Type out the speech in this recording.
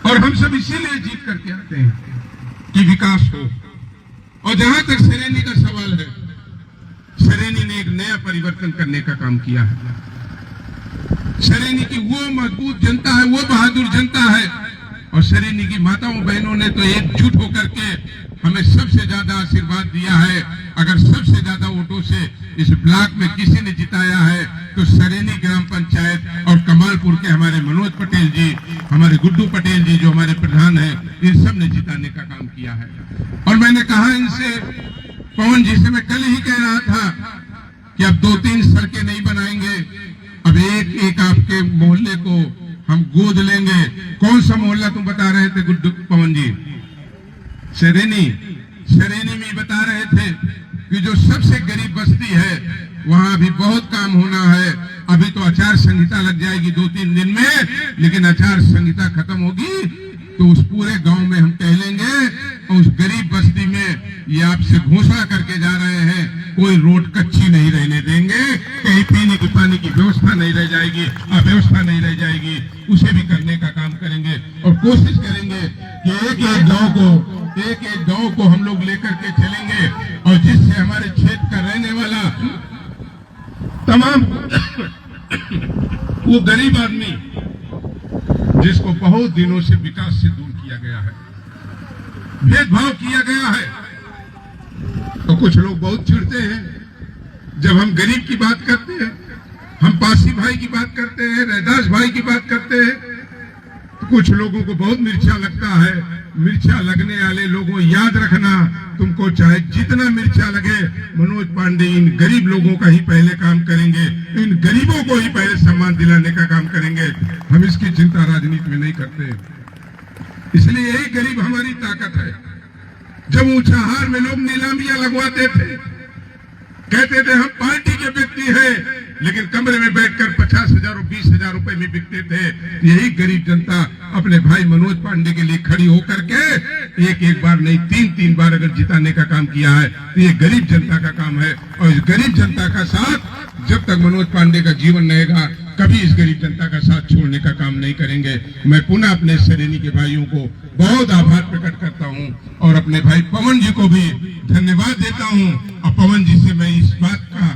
और हम सब इसीलिए जीत करके आते हैं कि विकास हो। और जहां तक सरेनी का सवाल है, सरेनी ने एक नया परिवर्तन करने का काम किया है। सरेनी की वो मजबूत जनता है, वो बहादुर जनता है, और सरेनी की माताओं बहनों ने तो एकजुट होकर के हमें सबसे ज्यादा आशीर्वाद दिया है। अगर सबसे ज्यादा वोटों से इस ब्लॉक में किसी ने जिताया है तो सरेनी ग्राम पंचायत और कमालपुर के हमारे मनोज पटेल जी, हमारे गुड्डू पटेल जी जो हमारे प्रधान हैं, इन सब ने जिताने का काम किया है। और मैंने कहा इनसे, पवन जी से मैं कल ही कह रहा था कि अब 2-3 सड़कें नहीं बनाएंगे, अब एक एक आपके मोहल्ले को हम गोद लेंगे। कौन सा मोहल्ला तुम बता रहे थे गुड्डू पवन जी? सरेनी में बता रहे थे कि जो सबसे गरीब बस्ती है वहां भी बहुत काम होना है। अभी तो आचार संहिता लग जाएगी 2-3 दिन में, लेकिन आचार संहिता खत्म होगी तो उस पूरे गांव में हम कह लेंगे, और उस गरीब बस्ती में ये आपसे घोषणा करके जा रहे हैं, कोई रोड कच्ची नहीं रहने देंगे, कहीं पीने की पानी की व्यवस्था नहीं रह जाएगी, अव्यवस्था नहीं रह जाएगी, उसे भी करने का काम करेंगे। और कोशिश करेंगे कि एक एक गांव को हम लोग लेकर के चलेंगे, और जिससे हमारे क्षेत्र का रहने वाला तमाम वो गरीब आदमी जिसको बहुत दिनों से विकास से दूर किया गया है, भेदभाव किया गया है, तो कुछ लोग बहुत चिढ़ते हैं जब हम गरीब की बात करते हैं, हम पासी भाई की बात करते हैं, रैदास भाई की बात करते हैं, तो कुछ लोगों को बहुत मिर्चा लगता है। मिर्चा लगने वाले लोगों, याद रखना, तुमको चाहे जितना मिर्चा लगे, मनोज पांडे इन गरीब लोगों का ही पहले काम करेंगे, इन गरीबों को ही पहले सम्मान दिलाने का काम करेंगे। हम इसकी चिंता राजनीति में नहीं करते, इसलिए यही गरीब हमारी ताकत है। जब ऊंचाहार में लोग नीलामियां लगवाते थे, कहते थे हम पार्टी के व्यक्ति हैं, लेकिन कमरे में बैठकर 50,000 और 20,000 रुपए में बिकते थे। यही गरीब जनता अपने भाई मनोज पांडे के लिए खड़ी होकर के एक बार नहीं 3 बार अगर जिताने का काम किया है, तो ये गरीब जनता का काम है। और इस गरीब जनता का साथ जब तक मनोज पांडे का जीवन रहेगा, कभी इस गरीब जनता का साथ छोड़ने का काम नहीं करेंगे। मैं पुनः अपने सरेनी के भाइयों को बहुत आभार प्रकट करता हूं, और अपने भाई पवन जी को भी धन्यवाद देता हूं। और पवन जी से मैं इस बात का